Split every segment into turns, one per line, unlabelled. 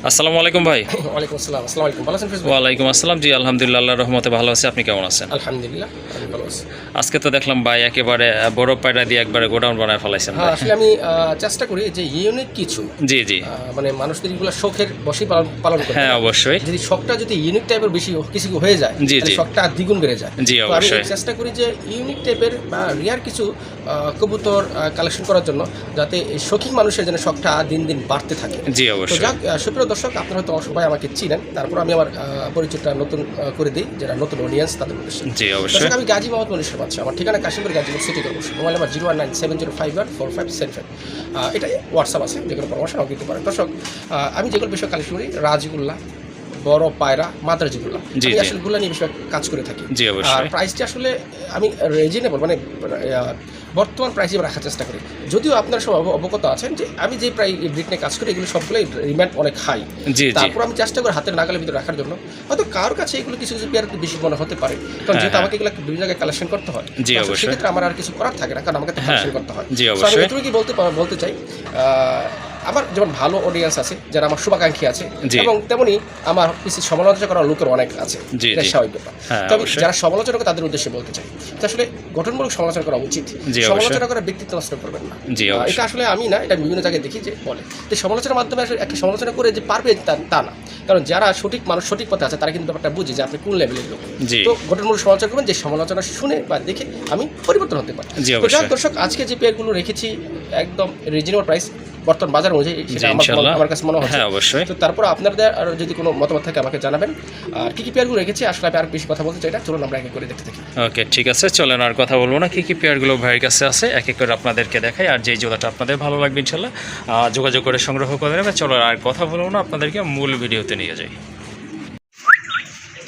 আসসালামু আলাইকুম ভাই।
ওয়ালাইকুম আসসালাম। আসসালামু আলাইকুম। ভালো আছেন ফিরোজ ভাই?
ওয়ালাইকুম আসসালাম। জি আলহামদুলিল্লাহ, আল্লাহর রহমতে ভালো আছি। আপনি কেমন আছেন?
আলহামদুলিল্লাহ আমি ভালো আছি।
আজকে তো দেখলাম ভাই একেবারে বড় পায়রা দিয়ে একবারে গোডাউন বানায় ফেলাইছেন
হ্যাঁ,
ভাই।
আসলে আমি চেষ্টা করি যে ইউনিক কিছু
জি জি।
মানে মানুষদের এগুলো শখের বশেই পালন করে।
হ্যাঁ অবশ্যই।
যদি শখটা যদি ইউনিক টাইপের বেশি কিছু হয়ে যায়
জি,
তাহলে
জি।
শখটা আর দ্বিগুণ বেড়ে যায়।
জি,
তো আমি
অবশ্যই।
চেষ্টা করি যে ইউনিক টাইপের বা রিয়ার কিছু কবুতর কালেকশন করার জন্য, যাতে এই শৌখিন মানুষের যেন শখটা দিন দিন বাড়তে থাকে।
জি
তো
অবশ্যই।
যাক, সুপ্রিয় দর্শক, আপনারা হয়তো সবাই আমাকে চিনেন, তারপর আমি আমার পরিচয়টা নতুন করে দিই, যারা নতুন অডিয়েন্স তাদের উদ্দেশ্যে।
জি অবশ্যই।
দর্শক, আমি গাজী মোহাম্মদ মনীষ পাচ্ছি। আমার ঠিকানা Kashimpur Gazipur city corporation. Mobile number 01970514575। এটা হোয়াটসঅ্যাপ আছে, যে কোনো পরামর্শ আমাকে দিতে পারেন। দর্শক, আমি যেগুলো বিষয় কালেকশন করি, রাজগুল্লা, বড় পায়রা, মাদ্রাজিগুল্লা,
জি,
আমি
জি।
আসলে গুল্লা নিয়ে বেশিরভাগ কাজ করে থাকি।
জি,
আর
অবশ্যই।
প্রাইসটি আসলে আমি রিজনেবল, মানে বর্তমান প্রাইসে রাখার চেষ্টা করি। যদিও আপনারা সব অবগত আছেন যে আমি যে প্রায় ব্রিড নিয়ে কাজ করি, এগুলো সবগুলোই ডিমান্ড অনেক হাই।
জি, জি।
তারপর আমি চেষ্টা করি হাতের নাগালের ভিতরে রাখার জন্য। হয়তো কারোর কাছে এগুলো কিছু কিছু পেয়ার একটু বেশি মনে হতে পারে, কারণ
হ্যাঁ,
যেহেতু
হ্যাঁ।
আমাকে এগুলো বিভিন্ন জায়গায় কালেকশন করতে হয়।
জি,
তো
অবশ্যই।
সেক্ষেত্রে আমার আর কিছু করার থাকে না, কারণ আমাকে তো
হ্যাঁ,
কালেকশন করতে হয়।
জি,
So, আমি
অবশ্যই।
এটুকু কি বলতে চাই, আমার যেমন ভালো অডিয়েন্স আছে, যারা আমার শুভাকাঙ্ক্ষী আছে,
জি।
এবং তেমনি আমার কিছু সমালোচনা করার লোকের অনেক আছে।
জি,
এটা
জি।
স্বাভাবিক ব্যাপার।
হ্যাঁ,
তবে
অবশ্যই।
যারা সমালোচনা করে তাদের উদ্দেশ্যে বলতে চাই যে আসলে গঠনমূলক সমালোচনা করা উচিত।
জি, অবশ্যই।
সমালোচনা করা ব্যক্তিত্ব নষ্ট করবেন না।
জি, অবশ্যই।
এটা আসলে আমি না, এটা বিভিন্ন জায়গায় দেখি যে বলে যে সমালোচনার মাধ্যমে আসলে একটা সমালোচনা করে যে পারবে তা না। কারণ যারা সঠিক মানুষ, সঠিক পথে আছে, তারা কিন্তু ব্যাপারটা বুঝে যে আপনি কোন লেভেলের লোক।
জি।
তো গঠনমূলক সমালোচনা করবেন যে সমালোচনা শুনে বা দেখে আমি পরিবর্তন হতে পারি।
জি,
তো
অবশ্যই।
যাক দর্শক, আজকে যে পেয়ারগুলো রেখেছি একদম রিজনেবল প্রাইস বর্তমান বাজার অনুযায়ী,
জি,
সেটা
ইনশাআল্লাহ।
আমার কাছে মনে হচ্ছে।
হ্যাঁ, অবশ্যই।
তো তারপর আপনাদের আর যদি কোনো মতামত থাকে আমাকে জানাবেন। আর কী পেয়ারগুলো রেখেছি আসলে আমি আর বেশি কথা বলতে চাই না, চলুন আমরা এক এক করে দেখতে থাকি।
ওকে, ঠিক আছে, চলেন আর কথা বলবো না। কি পেয়ারগুলো ভাইয়ের কাছে আছে এক এক করে আপনাদেরকে দেখাই, আর যেই জোড়াটা আপনাদের ভালো লাগবে ইনশাল্লাহ যোগাযোগ করে সংগ্রহ করে নেবে। চলো আর কথা বলবো না, আপনাদেরকে মূল ভিডিওতে নিয়ে যাই।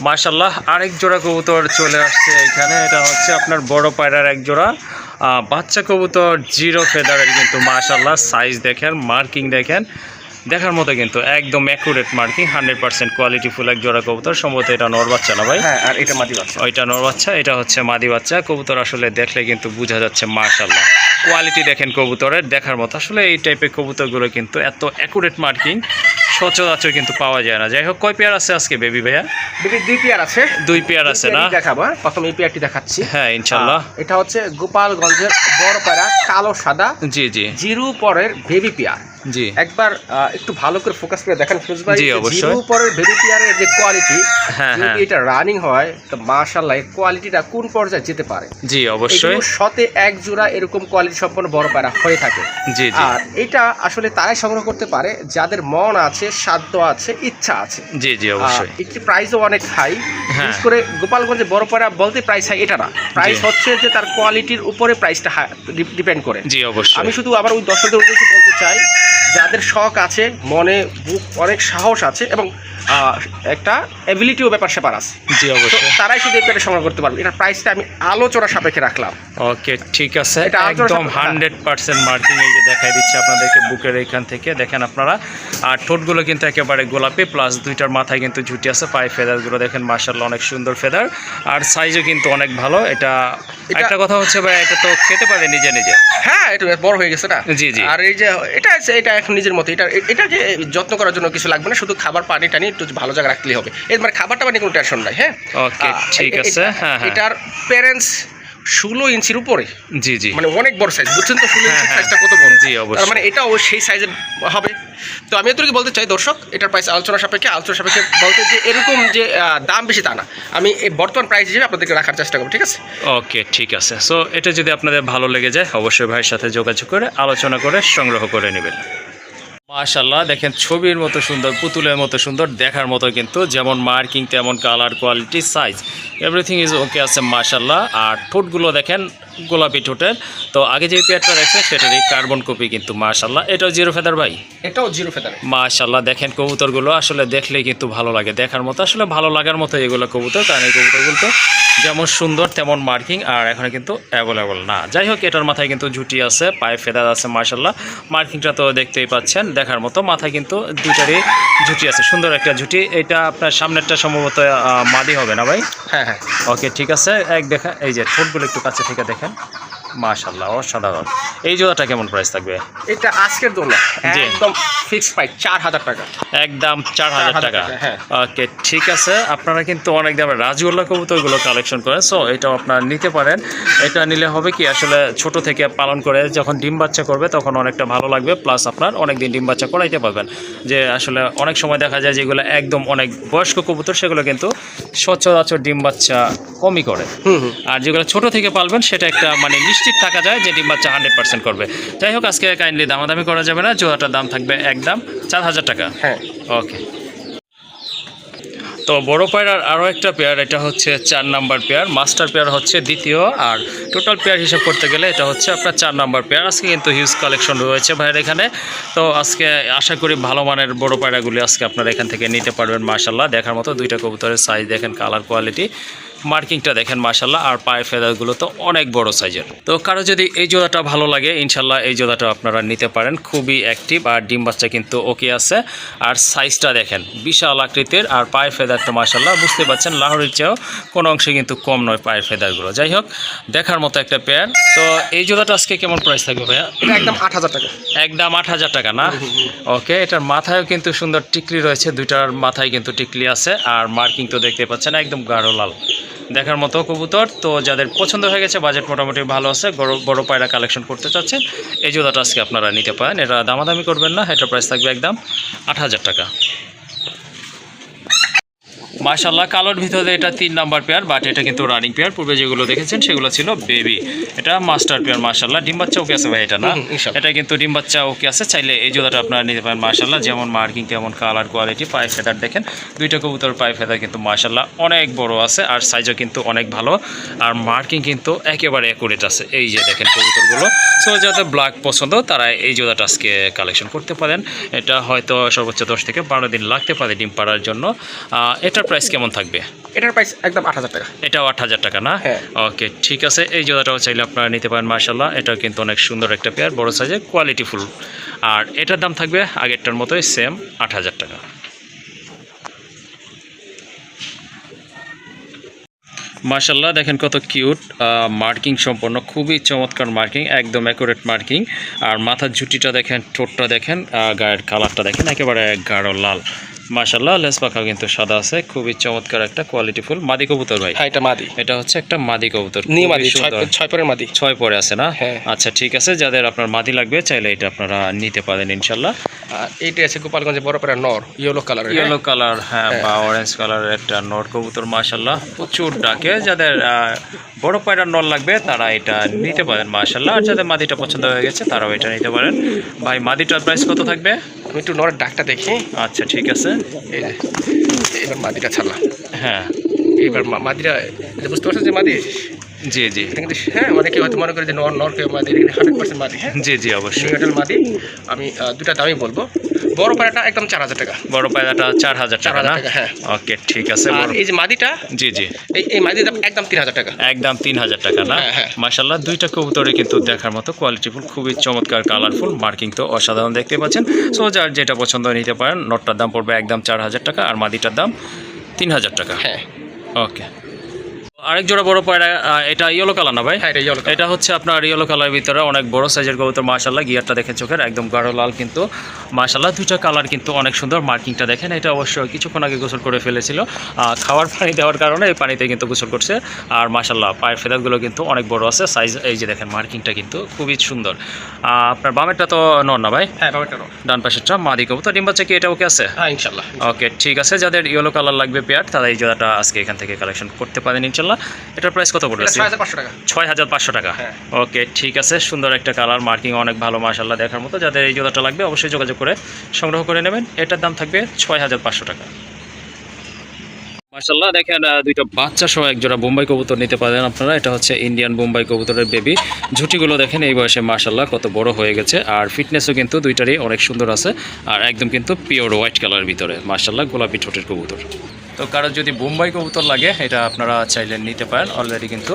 মাশাল্লাহ, আরেক জোড়া কবুতর চলে আসছে এখানে। এটা হচ্ছে আপনার বড় পায়রার এক জোড়া বাচ্চা কবুতর, জিরো ফেদারের কিন্তু। মাশাল্লাহ, সাইজ দেখেন, মার্কিং দেখেন, দেখার মতো কিন্তু একদম অ্যাকুরেট মার্কিং, 100% কোয়ালিটিফুল এক জোড়া কবুতর। সম্ভবত এটা নর বাচ্চা না ভাই?
হ্যাঁ, আর এটা মাদি বাচ্চা।
ওইটা নর বাচ্চা, এটা হচ্ছে মাদি বাচ্চা। কবুতর আসলে দেখলে কিন্তু বোঝা যাচ্ছে মাশাল্লাহ, কোয়ালিটি দেখেন কবুতরের, দেখার মতো। আসলে এই টাইপের কবুতরগুলো কিন্তু এত অ্যাকুরেট মার্কিং সচরাচর কিন্তু পাওয়া যায় না। যাই হোক, কয় পেয়ার আছে আজকে বেবি ভাইয়া?
বেবি 2 পেয়ার আছে।
2 পেয়ার আছে না?
দেখাবো। প্রথমে এই পেয়ারটি দেখাচ্ছি।
হ্যাঁ, ইনশাল্লাহ।
এটা হচ্ছে গোপালগঞ্জের বড় পায়রা, কালো সাদা,
জি জি
জিরু পরের বেবি পেয়ার।
জি।
একবার একটু ভালো করে ফোকাস করে দেখেন ফিরোজ ভাই,
জি, অবশ্যই।
জিরু পরের বেবি পেয়ারের যে কোয়ালিটি,
হ্যাঁ,
যদি
হ্যাঁ।
এটা রানিং হয় তো মাশাআল্লাহ এর কোয়ালিটিটা কোন পর্যায়ে যেতে পারে।
জি, অবশ্যই।
এগুলো শতে এক জোড়া এরকম কোয়ালিটি সম্পন্ন বড় পায়রা হয়ে থাকে।
জি জি
আর এটা আসলে তারাই সংগ্রহ করতে পারে যাদের মন আছে, সাধ্য আছে, ইচ্ছা আছে।
জি জি, অবশ্যই।
একটি প্রাইসও অনেক হাই।
হ্যাঁ।
বিশেষ করে গোপালগঞ্জে বড় পায়রা বলতে প্রাইস হাই এটা না, প্রাইস
জি।
হচ্ছে যে তার কোয়ালিটির উপরে প্রাইসটা ডিপেন্ড করে।
জি, অবশ্যই।
আমি শুধু আবার ওই দর্শকদের উদ্দেশ্যে বলতে চাই, যাদের শখ আছে, মনে বুক অনেক সাহস আছে, এবং একটা অ্যাবিলিটিও ব্যাপার স্যাপার আছে,
জি,
তো
অবশ্যই।
তারাই শুধু এই পেয়ারটা সংগ্রহ করতে পারবে। এটার প্রাইসটা আমি আলোচনা সাপেক্ষে রাখলাম।
ওকে, ঠিক আছে,
এটা আলোচনার
একদম
সাথে-
100% মার্কিং। এই যে দেখাই দিচ্ছে আপনাদেরকে বুকের এইখান থেকে, দেখেন আপনারা। আর ঠোঁটগুলো কিন্তু একেবারে গোলাপি, প্লাস দুইটার মাথায় কিন্তু ঝুটি আছে। পায়ে ফেদারগুলো দেখেন, মাশাআল্লাহ অনেক সুন্দর ফেদার, আর সাইজও কিন্তু অনেক ভালো। এটা একটা কথা হচ্ছে ভাই, এটা তো খেতে পারে নিজে নিজে।
হ্যাঁ, এটা বড় হয়ে গেছে না?
জি, জি।
আর এই যে এটা এখন নিজের মতো, এটা যে যত্ন করার জন্য কিছু লাগবে না, শুধু খাবার পানি টানি একটু ভালো জায়গায় রাখলেই হবে। এর মানে খাবারটা মানে কোনো টেনশন নাই। হ্যাঁ,
ওকে, ঠিক আছে। হ্যাঁ হ্যাঁ,
এটার প্যারেন্টস 16 ইঞ্চির উপরে,
জি জি।
মানে অনেক বড় সাইজ, বুঝছেন তো 16 ইঞ্চির
হ্যাঁ,
সাইজটা কত বড়।
জি, অবশ্যই।
তার মানে এটাও সেই সাইজের হবে। তো আমি এতটুকু বলতে চাই দর্শক, এটার প্রাইস আলোচনা সাপেক্ষে বলতে যে এরকম যে দাম বেশি তা না, আমি এই বর্তমান প্রাইস হিসেবে আপনাদেরকে রাখার চেষ্টা করব, ঠিক আছে?
ওকে, ঠিক আছে। সো এটা যদি আপনাদের ভালো লেগে যায়, অবশ্যই ভাইয়ের সাথে যোগাযোগ করে আলোচনা করে সংগ্রহ করে নেবেন। মাশাআল্লাহ, দেখেন ছবির মতো সুন্দর, পুতুলের মতো সুন্দর, দেখার মতো কিন্তু, যেমন মার্কিং তেমন colour, quality, size, everything is okay আছে মাশাআল্লাহ। আর ঠোঁটগুলো দেখেন গোলাপি ঠোঁটের। তো আগে যে পেয়ারটা রাখছেন সেটারই কার্বন কপি কিন্তু মাশাআল্লাহ। এটাও জিরো ফেদার ভাই?
এটাও জিরো ফেদার।
মাশাআল্লাহ, দেখেন কবুতরগুলো আসলে দেখলেই কিন্তু ভালো লাগে, দেখার মতো, আসলে ভালো লাগার মতো এগুলো কবুতর। কারণ এই কবুতরগুলো তো যেমন সুন্দর তেমন মার্কিং, আর এখানে কিন্তু অ্যাভেলেবল না। যাই হোক, এটার মাথায় কিন্তু ঝুটি আছে, পায়ে ফেদার আছে মাশাআল্লাহ। মার্কিংটা তো দেখতেই পাচ্ছেন, দেখার মতো। মাথায় কিন্তু দুইটারই ঝুটি আছে, সুন্দর একটা ঝুটি। এটা আপনার সামনেরটা সম্ভবত মাদি হবে না ভাই?
হ্যাঁ হ্যাঁ।
ওকে, ঠিক আছে। দেখা এই যে ঠোঁটগুলো একটু কাছে থেকে দেখেন, মাশাআল্লাহ অসাধারণ। এই জোড়াটা কেমন প্রাইস থাকবে?
এটা আজকের জন্য
জি।
একদম ফিক্সড প্রাইস 4000 টাকা।
একদম 4000 টাকা।
হ্যাঁ।
ওকে ঠিক আছে, আপনারা কিন্তু অনেক দামে রাজগোল্লা কবুতরগুলো কালেকশন করেন, সো এটাও আপনারা নিতে পারেন। এটা নিলে হবে কি আসলে ছোট থেকে পালন করে যখন ডিম বাচ্চা করবে তখন অনেকটা ভালো লাগবে, প্লাস আপনার অনেক দিন ডিম বাচ্চা করাইতে পারবেন। যে আসলে অনেক সময় দেখা যায় যেগুলো একদম অনেক বয়স্ক কবুতর সেগুলো কিন্তু সচরাচর ডিম বাচ্চা কমই করে, আর যেগুলো ছোট থেকে পালবেন সেটা একটা মানে নিশ্চিত থাকা যায় যে ডিম বাচ্চা 100% করবে। যাই হোক আজকে কাইন্ডলি দামাদামি করা যাবে না, জোড়াটার দাম থাকবে একদম 4000 টাকা।
হ্যাঁ
ওকে, তো বড় পায়রার আরও একটা পেয়ার, এটা হচ্ছে 4 নাম্বার পেয়ার, মাস্টার পেয়ার হচ্ছে দ্বিতীয়, আর টোটাল পেয়ার হিসাব করতে গেলে এটা হচ্ছে আপনার 4 নাম্বার পেয়ার। আজকে কিন্তু হিউজ কালেকশন রয়েছে ভাইয়ের এখানে, তো আজকে আশা করি ভালো মানের বড় পায়রাগুলি আজকে আপনারা এখান থেকে নিতে পারবেন। মাশাল্লাহ দেখার মতো, দুইটা কবুতরের সাইজ দেখেন, কালার কোয়ালিটি, মার্কিংটা দেখেন মাশাল্লাহ, আর পায়ের ফেদারগুলো তো অনেক বড় সাইজের। তো কারো যদি এই জোড়াটা ভালো লাগে ইনশাল্লাহ এই জোড়াটা আপনারা নিতে পারেন, খুবই অ্যাক্টিভ আর ডিম বাচ্চা কিন্তু ওকে আছে। আর সাইজটা দেখেন বিশাল আকৃতির, আর পায়ের ফেদারটা মাশাল্লাহ বুঝতে পারছেন লাহোরের চেয়েও কোনো অংশে কিন্তু কম নয় পায়ের ফেদারগুলো। যাই হোক দেখার মতো একটা পেয়ার। তো এই জোড়াটা আজকে কেমন প্রাইস থাকবে ভাইয়া?
এটা একদম 8000 টাকা।
একদম 8000 টাকা না? ওকে, এটার মাথায়ও কিন্তু সুন্দর টিকলি রয়েছে, দুইটার মাথায় কিন্তু টিকলি আছে, আর মার্কিং তো দেখতে পাচ্ছেন একদম গাঢ় লাল, দেখার মতো কবুতর। তো যাদের পছন্দ হয়ে গেছে, বাজেট মোটামুটি ভালো আছে, বড় পায়রা কালেকশন করতে চাচ্ছেন, এই জোড়াটা আজকে আপনারা নিতে পারেন। এটা দামাদামি করবেন না, এটা প্রাইস থাকবে একদম 8000 টাকা। মাশাল্লাহ কালোর ভিতরে এটা 3 নাম্বার পেয়ার, বাট এটা কিন্তু রানিং পেয়ার। পূর্বে যেগুলো দেখেছেন সেগুলো ছিল বেবি, এটা মাস্টার পেয়ার। মাশাল্লাহ ডিম বাচ্চা ওকে আছে ভাই, এটা না? এটা কিন্তু ডিম বাচ্চা ওকে আছে, চাইলে এই জোড়াটা আপনারা নিতে পারেন। মাশাল্লাহ যেমন মার্কিং তেমন কালার কোয়ালিটি, পায়ে ফেদার দেখেন, দুইটা কবুতর পায়ে ফেদার কিন্তু মাশাল্লাহ অনেক বড় আছে, আর সাইজও কিন্তু অনেক ভালো, আর মার্কিং কিন্তু একেবারে অ্যাকুরেট আছে। এই যে দেখেন কবুতরগুলো। সো যাদের ব্ল্যাক পছন্দ তারা এই জোড়াটা আজকে কালেকশন করতে পারেন। এটা হয়তো সর্বোচ্চ 10 থেকে 12 দিন লাগতে পারে ডিম পাড়ার জন্য। এটার প্রাইস কেমন থাকবে?
এটার প্রাইস একদম 8000 টাকা।
এটাও 8000 টাকা না?
হ্যাঁ।
ওকে ঠিক আছে, এই জোড়াটাও চাইলে আপনারা নিতে পারেন। মাশাল্লাহ এটাও কিন্তু অনেক সুন্দর একটা পেয়ার, বড় সাইজের, কোয়ালিটিফুল, আর এটার দাম থাকবে আগেরটার মতোই সেম 8000 টাকা। মাশাল্লাহ দেখেন কত কিউট, মার্কিং সম্পন্ন, খুবই চমৎকার মার্কিং, একদম অ্যাকুরেট মার্কিং। আর মাথার ঝুটিটা দেখেন, ঠোঁটটা দেখেন, গায়ের কালারটা দেখেন একেবারে গাঢ় লাল। মাশাল্লাহ লেস পাখা কিন্তু সাদা আছে, খুবই চমৎকার একটা কোয়ালিটিফুল মাদি কবুতর ভাই।
হ্যাঁ এটা মাদি।
এটা হচ্ছে একটা মাদি কবুতর,
নি
খুবই
মাদি,
সুন্দর।
6 পরের মাদি।
6 পরে আছে না?
হ্যাঁ।
আচ্ছা ঠিক আছে, যাদের আপনার মাদি লাগবে চাইলে এটা আপনারা নিতে পারেন ইনশাল্লাহ।
আর এইটা আছে গোপালগঞ্জে বড় পায়রা নর, ইয়েলো কালার।
ইয়েলো কালার, হ্যাঁ, বা অরেঞ্জ কালারের একটা নর কবুতর মাশাল্লাহ প্রচুর ডাকে। যাদের বড় পায়রার নর লাগবে তারা এটা নিতে পারেন মাশাল্লাহ, আর যাদের মাদিটা পছন্দ হয়ে গেছে তারাও এটা নিতে পারেন। ভাই মাদিটার প্রাইস কত থাকবে?
আমি একটু নরের ডাকটা দেখি।
আচ্ছা ঠিক আছে,
এই যে এবার মাদিটা ছাড়লাম।
হ্যাঁ
এবার মাদিটা বুঝতে পারছেন যে মাদি।
জি জি
এটা কিন্তু হ্যাঁ অনেকে হয়তো মনে করে যে নর কেউ মাদি, এটা 100% মাদি। হ্যাঁ
জি জি অবশ্যই
নিউটাল মাদি। আমি দুটা দামই বলবো। বড় পায়রাটা একদম 4000 টাকা।
বড় পায়রাটা 4000 টাকা না?
4000 টাকা, হ্যাঁ।
ওকে ঠিক আছে।
আর এই যে মাদিটা,
জি জি
এই মাদির দাম একদম 3000 টাকা।
একদম 3000 টাকা না?
হ্যাঁ, হ্যাঁ।
মাশাল্লাহ দুইটা কবুতরে কিন্তু দেখার মতো কোয়ালিটিফুল, খুবই চমৎকার, কালারফুল, মার্কিং তো অসাধারণ দেখতে পাচ্ছেন। সো যার যেটা পছন্দ নিতে পারেন। নটটার দাম পড়বে একদম 4000 টাকা, আর মাদিটার দাম 3000 টাকা।
হ্যাঁ
ওকে, আরেক জোড়া বড় পায়রা, এটা ইয়েলো কালার না ভাই?
হ্যাঁ এটা ইয়েলো।
এটা হচ্ছে আপনার ইয়েলো কালার ভিতরে অনেক বড় সাইজের কবুতর মাশাল্লাহ। গিয়ারটা দেখেন চোখের, একদম গাঢ় লাল কিন্তু মাশাল্লাহ। দুইটা কালার কিন্তু অনেক সুন্দর, মার্কিংটা দেখেন। এটা অবশ্যই কিছুক্ষণ আগে গোসল করে ফেলেছিল, খাওয়ার পানি দেওয়ার কারণে এই পানিতে কিন্তু গোসল করছে। আর মাশাল্লাহ পায়ের ফেদারগুলো কিন্তু অনেক বড় আছে, সাইজ এই যে দেখেন, মার্কিংটা কিন্তু খুবই সুন্দর। আপনার বামেরটা তো নর না ভাই?
হ্যাঁ বামেরটা নর।
ডান পাশেরটা মাদি কবুতর। ডিম বাচ্চা কি এটা ওকে আছে?
হ্যাঁ ইনশাআল্লাহ।
ওকে ঠিক আছে, যাদের ইয়েলো কালার লাগবে পেয়ার তারা এই জোড়াটা আজকে এখান থেকে কালেকশন করতে পারেন ইনশাল্লাহ। এটার প্রাইস কত পড়বে?
6500 টাকা।
6500 টাকা।
হ্যাঁ।
ওকে ঠিক আছে, সুন্দর একটা কালার, মার্কিং অনেক ভালো মাশাল্লাহ দেখার মতো। যাদের এই জোড়াটা লাগবে অবশ্যই যোগাযোগ করে সংগ্রহ করে নেবেন। এটার দাম থাকবে 6500 টাকা। মাশাল্লাহ দেখেন দুইটা বাচ্চা সহ এক জোড়া বোম্বাই কবুতর নিতে পারেন আপনারা। এটা হচ্ছে ইন্ডিয়ান বোম্বাই কবুতরের বেবি। ঝুটিগুলো দেখেন এই বয়সে মাশাল্লাহ কত বড় হয়ে গেছে, আর ফিটনেসও কিন্তু দুইটারই অনেক সুন্দর আছে, আর একদম কিন্তু পিওর হোয়াইট কালারের ভিতরে মাশাল্লাহ গোলাপি ঠোঁটের কবুতর। তো কারো যদি বোম্বাই কবুতর লাগে এটা আপনারা চাইলে নিতে পারেন। অলরেডি কিন্তু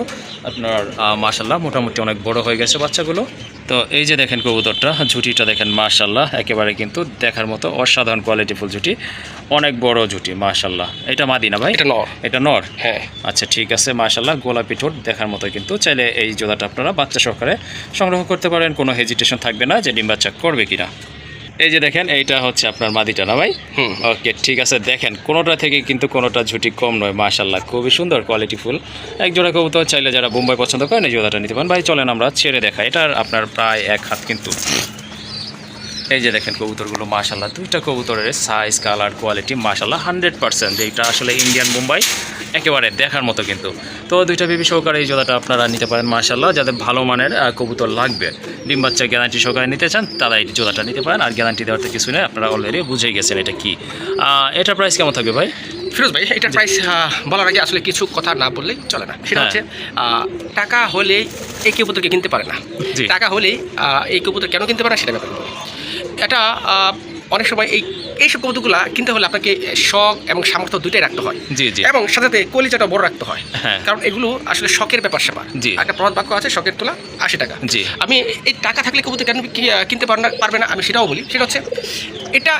আপনার মাশাল্লাহ মোটামুটি অনেক বড় হয়ে গেছে বাচ্চাগুলো। তো এই যে দেখেন কবুতরটা, ঝুটিটা দেখেন মাশাল্লাহ, একেবারে কিন্তু দেখার মতো অসাধারণ কোয়ালিটিফুল ঝুটি, অনেক বড় ঝুটি মাশাল্লাহ। এটা মাদি না ভাই?
এটা নর।
এটা নর?
হ্যাঁ।
আচ্ছা ঠিক আছে মাশাল্লাহ, গোলাপি ঠোঁট দেখার মতো কিন্তু। চাইলে এই জোড়াটা আপনারা বাচ্চা সহকারে সংগ্রহ করতে পারেন, কোনো হেজিটেশন থাকবে না যে ডিম বাচ্চা করবে কিনা। এই যে দেখেন এইটা হচ্ছে আপনার মাদিটা না ভাই? ওকে ঠিক আছে, দেখেন কোনোটা থেকে কিন্তু কোনোটা ঝুটি কম নয় মাশাল্লাহ, খুবই সুন্দর কোয়ালিটিফুল এক জোড়া কবুতর। চাইলে যারা বোম্বাই পছন্দ করেন এই জোড়াটা নিতে পারেন। ভাই চলেন আমরা ছেড়ে দেখাই, এটার আপনার প্রায় 1 হাত কিন্তু। এই যে দেখেন কবুতরগুলো মাশাল্লাহ, দুইটা কবুতরের সাইজ কালার কোয়ালিটি মাশাল্লাহ 100%, যেটা আসলে ইন্ডিয়ান বোম্বাই একেবারে দেখার মতো কিন্তু। তো দুইটা বেবি সহকারে এই জোড়াটা আপনারা নিতে পারেন মাশাল্লাহ। যাদের ভালো মানের কবুতর লাগবে, ডিম বাচ্চা গ্যারান্টি সহকারে নিতে চান, তারা এই জোড়াটা নিতে পারেন। আর গ্যারান্টি দেওয়ার তো কিছু নেই, আপনারা অলরেডি বুঝেই গেছেন এটা কি। এটার প্রাইস কেমন থাকবে ভাই?
ফিরোজ ভাই, এটার প্রাইস বলার আগে আসলে কিছু কথা না বললেই চলে না। সেটা হচ্ছে টাকা হলে এই কবুতরকে কিনতে পারে না, টাকা হলে এই কবুতর কেন কিনতে পারে না সেটা ব্যাপারে বলি। এটা অনেক সময় এইসব কবুতরগুলো কিনতে হলে আপনাকে শখ এবং সামর্থ্য দুইটাই রাখতে হয়।
জি জি।
এবং সাথে সাথে কলিজাটা বড় রাখতে হয়,
হ্যাঁ।
কারণ এগুলো আসলে শখের ব্যাপার স্যাপার।
জি।
একটা প্রবাদ বাক্য আছে, শখের তোলা 80 টাকা।
জি।
আমি এই টাকা থাকলে কবুতর কেন কিনতে পারবে না আমি সেটাও বলি। সেটা হচ্ছে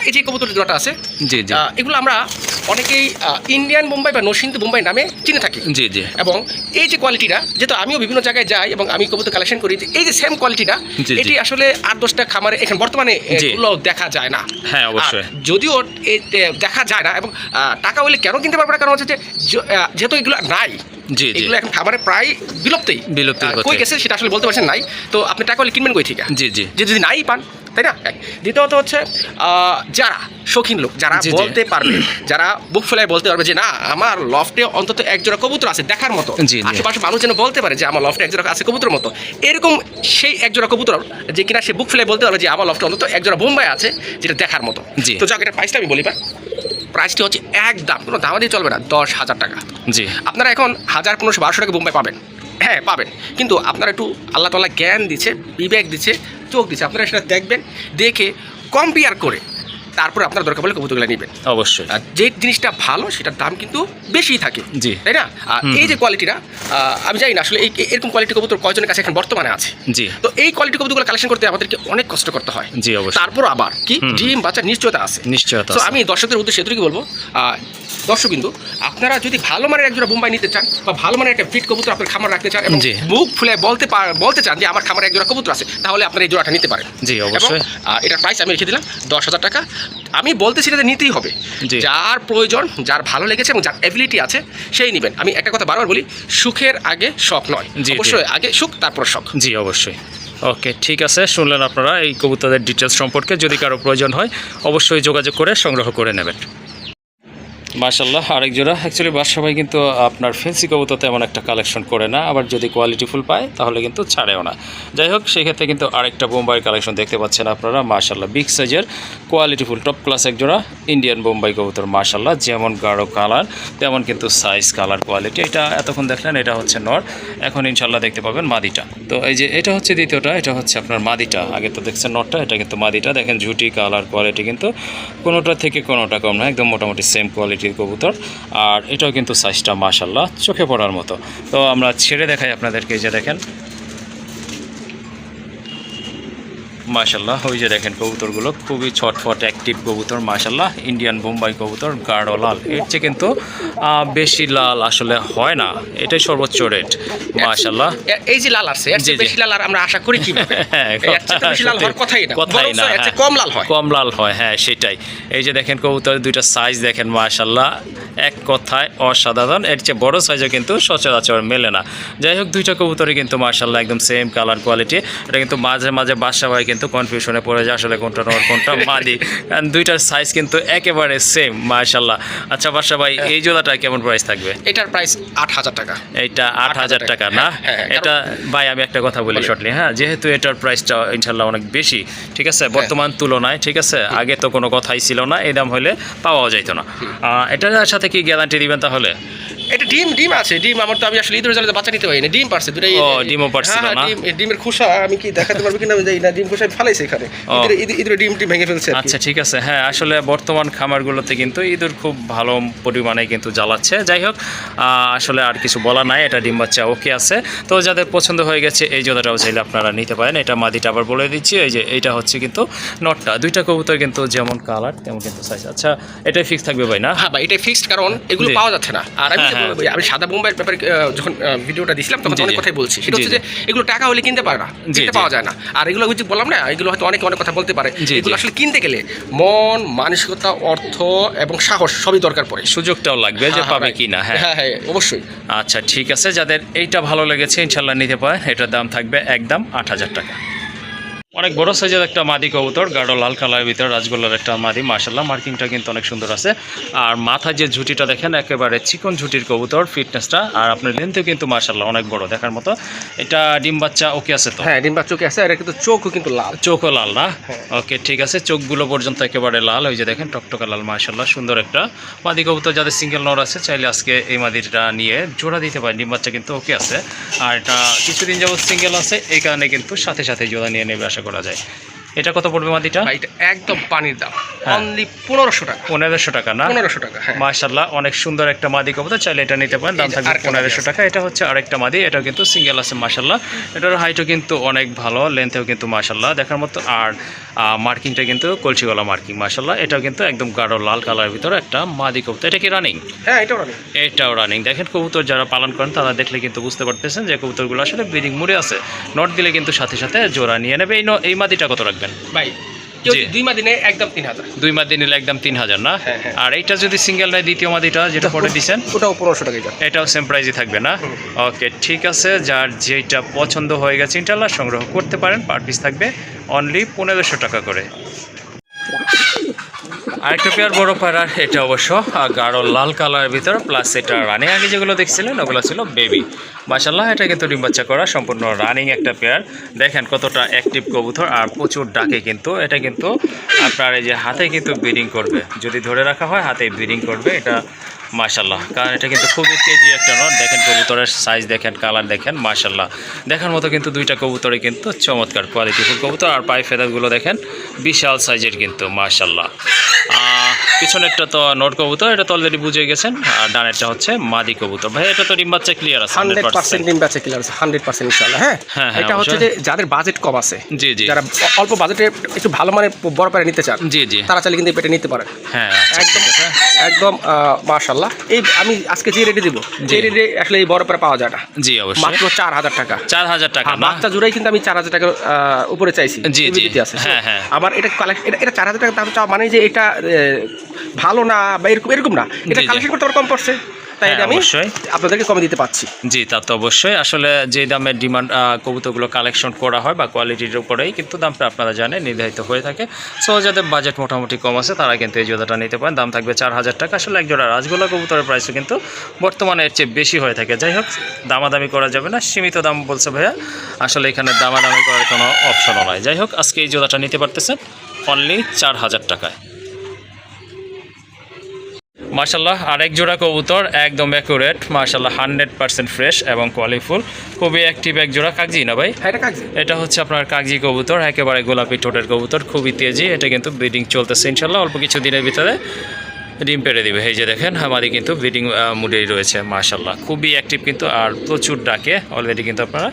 এই যে কবুতর জোড়াটা আছে,
জি জি,
এগুলো আমরা অনেকেই ইন্ডিয়ান বোম্বাই বা নরসিংদী বোম্বাই নামে চিনে থাকি।
জি জি।
এবং এই যে কোয়ালিটিটা, যেহেতু আমিও বিভিন্ন জায়গায় যাই এবং আমি কবুতর কালেকশন করি, এই যে সেম কোয়ালিটিটা,
জি, জি।
এটি আসলে 8-10টা খামারে এখন বর্তমানে
জি।
এগুলো দেখা যায় না।
হ্যাঁ অবশ্যই।
আর যদিও দেখা যায় না এবং টাকা হলে কেন কিনতে পারবে না, কারণ হচ্ছে যে যেহেতু এগুলো নাই,
জি জি।
এগুলো এখন খাবারে প্রায় বিলুপ্তই
পথে।
কই গেছে সেটা আসলে বলতে পারছেন নাই। তো আপনি টাকা হলে কিনবেন কই থেকে?
জি জি।
যে যদি নাই পান, তাই না? দ্বিতীয়ত হচ্ছে যারা শৌখিন লোক, যারা
জি, জি।
বলতে পারবে, যারা বুক ফেলায় বলতে পারবে যে না আমার লফটে অন্তত এক জোড়া কবুতর আছে দেখার মতো,
জি, জি।
আশেপাশে মানুষ যেন বলতে পারে যে আমার লফটে এক জোড়া আছে কবুতর মতো, এরকম সেই এক জোড়া কবুতর যে কিনা সে বুক ফেলায় বলতে পারবে যে আমার লফটে অন্তত এক জোড়া বোম্বাই আছে যেটা দেখার মতো।
জি।
তো যাক, এটা প্রাইসটা আমি বলি বা প্রাইসটি হচ্ছে একদম কোনো দামা দিয়ে চলবে না, 10,000 টাকা।
জি।
আপনারা এখন 1500-1200 টাকা বোম্বাই পাবেন, হ্যাঁ পাবেন, কিন্তু আপনারা একটু আল্লাহ তাআলা জ্ঞান দিচ্ছে, বিবেক দিচ্ছে, চোখ দিচ্ছে, আপনারা সেটা দেখবেন, দেখে কম্পেয়ার করে তারপরে আপনার দরকার পড়লে কবুতরগুলো নেবেন।
অবশ্যই।
আর যে জিনিসটা ভালো সেটার দাম কিন্তু বেশিই থাকে,
জি।
তাই না? আর এই যে কোয়ালিটিটা, আমি জানি না আসলে এরকম কোয়ালিটি কবুতর কয়জনের কাছে এখন বর্তমানে আছে।
জি।
তো এই কোয়ালিটি কবুতরগুলো কালেকশন করতে আমাদেরকে অনেক কষ্ট করতে হয়।
জি অবশ্যই।
তারপর আবার কি ডিম বাচ্চা নিশ্চয়তা আছে।
নিশ্চয়তা
তো
আছে।
আমি দর্শকদের উদ্দেশ্যে এটুকু বলবো, দর্শকবিন্দু, আপনারা যদি ভালো মানের একজোড়া বোম্বাই নিতে চান বা ভালো মানের একটা ফিট কবুতর আপনার খামার রাখতে চান এবং
জি।
মুখ ফুলে বলতে চান যে আমার খামারে একজোড়া কবুতর আছে, তাহলে আপনারা এই জোড়াটা নিতে পারেন।
জি, অবশ্যই।
এবং এটার প্রাইস আমি রেখে দিলাম 10,000 টাকা। আমি বলতেছি এটা নিতেই হবে,
জি।
যার প্রয়োজন, যার ভালো লেগেছে এবং যার অ্যাবিলিটি আছে সেই নেবেন। আমি একটা কথা বারবার বলি, সুখের আগে শখ নয়,
জি, জি।
অবশ্যই আগে সুখ তারপর শখ।
জি অবশ্যই। ওকে ঠিক আছে, শুনলেন আপনারা এই কবুতরের ডিটেলস সম্পর্কে। যদি কারো প্রয়োজন হয় অবশ্যই যোগাযোগ করে সংগ্রহ করে নেবেন। মাশাল্লাহ, আরেক জোড়া। অ্যাকচুয়ালি বাদশাহ কিন্তু আপনার ফেন্সি কবুতর তেমন একটা কালেকশন করে না, আবার যদি কোয়ালিটিফুল পায় তাহলে কিন্তু ছাড়েও না। যাই হোক, সেক্ষেত্রে কিন্তু আরেকটা বোম্বাই কালেকশন দেখতে পাচ্ছেন আপনারা মাশাল্লাহ, বিগ সাইজের কোয়ালিটিফুল টপ ক্লাস এক জোড়া ইন্ডিয়ান বোম্বাই কবুতর মাশাল্লাহ, যেমন গাঢ় কালার তেমন কিন্তু সাইজ কালার কোয়ালিটি। এটা এতক্ষণ দেখলেন এটা হচ্ছে নর, এখন ইনশাল্লাহ দেখতে পাবেন মাদিটা। তো এই যে এটা হচ্ছে দ্বিতীয়টা, এটা হচ্ছে আপনার মাদিটা। আগে তো দেখছেন নরটা, এটা কিন্তু মাদিটা। দেখেন ঝুটি কালার কোয়ালিটি কিন্তু কোনোটা থেকে কোনোটা কম না, একদম মোটামুটি সেম কোয়ালিটির কবুতর। আর এটাও কিন্তু সাইজটা মাশাল্লাহ চোখে পড়ার মতো। তো আমরা ছেড়ে দেখাই আপনাদেরকে, যে দেখেন মাশাল্লাহ, ওই যে দেখেন কবুতরগুলো খুবই ছটফট অ্যাক্টিভ কবুতর মাশাল্লাহ, ইন্ডিয়ান বোম্বাই কবুতর, গাঢ় লাল। এর চেয়ে কিন্তু বেশি লাল আসলে হয় না, এটাই সর্বোচ্চ রেট মাশাল্লাহ।
এই যে লাল আছে, এর চেয়ে
জি, জি।
বেশি লাল আর আমরা আশা করি কি? এর চেয়ে বেশি লাল হওয়ার কথাই না,
কথাই না,
এর চেয়ে কম লাল হয়।
কম লাল হয়, হ্যাঁ সেটাই। এই যে দেখেন কবুতরের দুইটা সাইজ দেখেন মাশাল্লাহ, এক কথায় অসাধারণ। এর চেয়ে বড় সাইজও কিন্তু সচরাচর মেলে না। যাই হোক, দুইটা কবুতরই কিন্তু মাশাল্লাহ একদম সেম কালার কোয়ালিটি। এটা কিন্তু মাঝে মাঝে বাসা ভাই কিন্তু কনফিউশনে পড়ে যায় আসলে কোনটা নর কোনটা মাদি, কারণ দুইটার সাইজ কিন্তু একেবারে সেম মাশাল্লাহ। আচ্ছা বাসা ভাই, এই জোড়াটা কেমন প্রাইস থাকবে?
এটার প্রাইস 8,000 টাকা।
এইটা 8,000 টাকা না?
হ্যাঁ,
এটা ভাই আমি একটা কথা বলি শর্টলি, হ্যাঁ, যেহেতু এটার প্রাইসটা ইনশাল্লাহ অনেক বেশি, ঠিক আছে, বর্তমান তুলনায়, ঠিক আছে, আগে তো কোনো কথাই ছিল না, এই দাম হলে পাওয়াও যাইতো না। এটার সাথে কি গ্যারান্টি দিবেন তাহলে?
এটা ডিম আছে, ডিম আমার তো আমি আসলে ঈদের জন্য বাচ্চা নিতে পারি না, ডিম পারছে দুটাই।
ও ডিমও পারছিল না।
ডিমের খোসা আমি কি দেখাতে পারবো কিনা আমি জানি না, ডিম খোসা ফালাইছে এখানে, ঈদের ডিম ভেঙে ফেলছে।
আচ্ছা ঠিক আছে, হ্যাঁ আসলে বর্তমান খামারগুলোতে কিন্তু ইঁদুর খুব ভালো পরিমাণে কিন্তু জ্বালাচ্ছে। যাই হোক আসলে আর কিছু বলা নাই, এটা ডিম বাচ্চা ওকে আছে। তো যাদের পছন্দ হয়ে গেছে এই জোড়াটাও চাইলে আপনারা নিতে পারেন। এটা মাদিটা আবার বলে দিচ্ছি, এই যে এইটা হচ্ছে কিন্তু নটটা। দুইটা কবুতর কিন্তু যেমন কালার তেমন কিন্তু সাইজ। আচ্ছা এটাই ফিক্স থাকবে ভাই না?
হ্যাঁ ভাই এটাই ফিক্সড, কারণ এগুলো পাওয়া যাচ্ছে না। আর আমি সাদা বোম্বাইয়ের ব্যাপারে যখন ভিডিওটা দিছিলাম তখন অনেক কথাই বলছি, সেটা হচ্ছে যে এগুলো টাকা হলে কিনতে পারে না, কিনতে পাওয়া যায় না। আর এগুলো হচ্ছে বললাম না, এগুলো হয়তো অনেক কথা বলতে পারে, এগুলো আসলে কিনতে গেলে মন, মানসিকতা, অর্থ এবং সাহস সবই দরকার পড়ে,
সুযোগটাও লাগবে যে পাবে কি না। হ্যাঁ
হ্যাঁ অবশ্যই।
আচ্ছা ঠিক আছে, যাদের এইটা ভালো লেগেছে ইনশাল্লাহ নিতে পারেন। এটার দাম থাকবে একদম ৮,০০০ টাকা। অনেক বড় সাইজের একটা মাদি কবুতর, গাঢ় লাল কালারের ভিতরে রাজগোল্লার একটা মাদি, মাশাল্লাহ মার্কিংটা কিন্তু অনেক সুন্দর আছে। আর মাথায় যে ঝুঁটিটা দেখেন একেবারে চিকন ঝুঁটির কবুতর, ফিটনেসটা আর আপনার লেন্থও কিন্তু মাশাল্লাহ অনেক বড় দেখার মতো। এটা ডিম বাচ্চা ওকে আছে তো?
হ্যাঁ ডিম বাচ্চা ওকে আছে, এটা কিন্তু চোখও কিন্তু লাল,
চোখও লাল না? ওকে ঠিক আছে, চোখগুলো পর্যন্ত একেবারে লাল, ওই যে দেখেন টকটকা লাল, মাশাল্লাহ সুন্দর একটা মাদি কবুতর। যাদের সিঙ্গেল নর আছে চাইলে আজকে এই মাদিটা নিয়ে জোড়া দিতে পারেন। ডিম বাচ্চা কিন্তু ওকে আছে, আর এটা কিছুদিন যাবত সিঙ্গেল আছে, এই কারণে কিন্তু সাথে সাথে জোড়া নিয়ে নেবে আশা করা যায়। এটা কত পড়বে মাদিটা?
এটা একদম পানির দাম, অনলি 1500 টাকা।
1500 টাকা না?
1500 টাকা, হ্যাঁ
মাশাআল্লাহ অনেক সুন্দর একটা মাদি কবুতর, চাইলে এটা নিতে পারেন, দাম থাকবে 1500 টাকা। এটা হচ্ছে আরেকটা মাদি, এটাও কিন্তু সিঙ্গেল আছে মাশাআল্লাহ। এটার হাইটও কিন্তু অনেক ভালো, লেন্থেও কিন্তু মাশাআল্লাহ দেখার মতো। আর মার্কিংটা কিন্তু কলসিগলা মার্কিং মাশাআল্লাহ। এটাও কিন্তু একদম গাঢ় লাল কালারের ভিতরে একটা মাদি কবুতর। এটা কি রানিং?
হ্যাঁ এটাও রানিং।
এটাও রানিং। দেখেন কবুতর যারা পালন করেন তারা দেখলে কিন্তু বুঝতে পারতেছেন যে কবুতরগুলো আসলে ব্রিডিং মুডে আছে। নট দিলে কিন্তু সাথে সাথে জোড়া নিয়ে নেবে। এই মাদিটা কত রাখবেন
ভাই? দুই মাদি নিলে একদম 3000।
দুই মাদি নিলে একদম 3000 না? আর এইটা যদি সিঙ্গেল নেয় দ্বিতীয় মাদিটা যেটা পরে দিচ্ছেন
ওটাও 1500 টাকা।
এটাও সেম প্রাইসই থাকবে না? ওকে ঠিক আছে, যার যেটা পছন্দ হয়ে গেছে ইনশাআল্লাহ সংগ্রহ করতে পারেন। পার পিস থাকবে অনলি 1500 টাকা করে। আরেকটা পেয়ার বড় পায়রার, এটা অবশ্য গাঢ় লাল কালারের ভিতরে, প্লাস এটা রানিং। আগে যেগুলো দেখছিলেন ওগুলো ছিল বেবি মাশাআল্লাহ। এটা কিন্তু ডিম বাচ্চা করা সম্পূর্ণ রানিং একটা পেয়ার। দেখেন কতটা অ্যাক্টিভ কবুতর আর প্রচুর ডাকে কিন্তু। এটা কিন্তু আপনার এই যে হাতে কিন্তু ব্রিডিং করবে, যদি ধরে রাখা হয় হাতে ব্রিডিং করবে এটা মাশাআল্লাহ। কারণ এটা কিন্তু খুবই তেজি একটা নট। দেখেন কবুতরের সাইজ দেখেন, কালার দেখেন মাশাআল্লাহ দেখার মতো কিন্তু। দুইটা কবুতরে কিন্তু চমৎকার কোয়ালিটিফুল কবুতর। আর পায়ে ফেদারগুলো দেখেন বিশাল সাইজের কিন্তু মাশাআল্লাহ। পিছনেরটা তো নট কবুতর, এটা তো অলরেডি বুঝে গেছেন। আর ডানেরটা হচ্ছে মাদি কবুতর। ভাই এটা তো ডিম বাচ্চা ক্লিয়ার আছে?
100% ডিম বাচ্চা ক্লিয়ার আছে, 100% ইনশাআল্লাহ। হ্যাঁ এটা হচ্ছে যে যাদের বাজেট কম আছে,
জি জি,
যারা অল্প বাজেটে একটু ভালো মানের বড় পায়রা নিতে চান,
জি জি,
তারা চাইলে কিন্তু এটা নিতে পারেন।
হ্যাঁ
একদম একদম মাশাআল্লাহ। এই আমি আজকে যে রেটে দিব, যে রেটে আসলে এই বড় পায়রা পাওয়া যায় না।
জি অবশ্যই,
মাত্র 4000 টাকা।
4000 টাকা না?
বাচ্চা জুড়াই কিন্তু আমি 4000 টাকা উপরে চাইছি।
জি জি, হ্যাঁ হ্যাঁ।
আবার এটা এটা 4000 টাকা দাম চাওয়া মানে যে এটা ভালো না বা এরকম না, এটা কালেকশন করতে আবার কম পড়ছে, তাই আমি আপনাদেরকে কমে দিতে পারছি।
জি তা তো অবশ্যই। আসলে যে দামের ডিমান্ড কবুতরগুলো কালেকশন করা হয় বা কোয়ালিটির উপরেই কিন্তু দামটা আপনারা জানেন নির্ধারিত হয়ে থাকে। সো যাদের বাজেট মোটামুটি কম আছে তারা কিন্তু এই জোড়াটা নিতে পারেন। দাম থাকবে 4000 টাকা। আসলে এক জোড়া রাজগোল্লা কবুতরের প্রাইসও কিন্তু বর্তমানে এর চেয়ে বেশি হয়ে থাকে। যাই হোক দামাদামি করা যাবে না, সীমিত দাম বলছে ভাইয়া। আসলে এখানে দামাদামি করার কোনো অপশনও নয়। যাই হোক আজকে এই জোড়াটা নিতে পারতেছেন অনলি 4000 টাকায় মাশাআল্লাহ। আরেক জোড়া কবুতর একদম অ্যাকুরেট মাশাআল্লাহ, 100% ফ্রেশ এবং কোয়ালিফুল, খুবই অ্যাক্টিভ এক জোড়া কাগজি না ভাই?
হ্যাঁ এটা কাগজি।
এটা হচ্ছে আপনার কাগজি কবুতর, একেবারে গোলাপি ঠোঁটের কবুতর, খুবই তেজি। এটা কিন্তু ব্রিডিং চলতেছে ইনশাআল্লাহ, অল্প কিছু দিনের ভিতরে ডিম পেড়ে দিবে। এই যে দেখেন আমাদের কিন্তু ব্রিডিং মুডেই রয়েছে মাশাআল্লাহ, খুবই অ্যাক্টিভ কিন্তু আর প্রচুর ডাকে অলরেডি কিন্তু আপনারা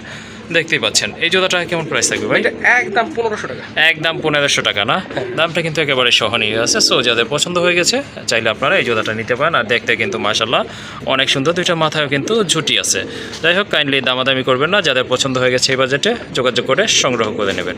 দেখতেই পাচ্ছেন। এই জোড়াটা কেমন প্রাইস থাকবে ভাই?
একদম 1500 টাকা।
একদম 1500 টাকা না? দামটা কিন্তু একেবারে সহনীয় আছে। সো যাদের পছন্দ হয়ে গেছে চাইলে আপনারা এই জোড়াটা নিতে পারেন। আর দেখতে কিন্তু মাশাআল্লাহ অনেক সুন্দর, দুইটা মাথায়ও কিন্তু ঝুটি আছে। যাই হোক কাইন্ডলি দামাদামি করবেন না, যাদের পছন্দ হয়ে গেছে এই বাজেটে যোগাযোগ করে সংগ্রহ করে নেবেন।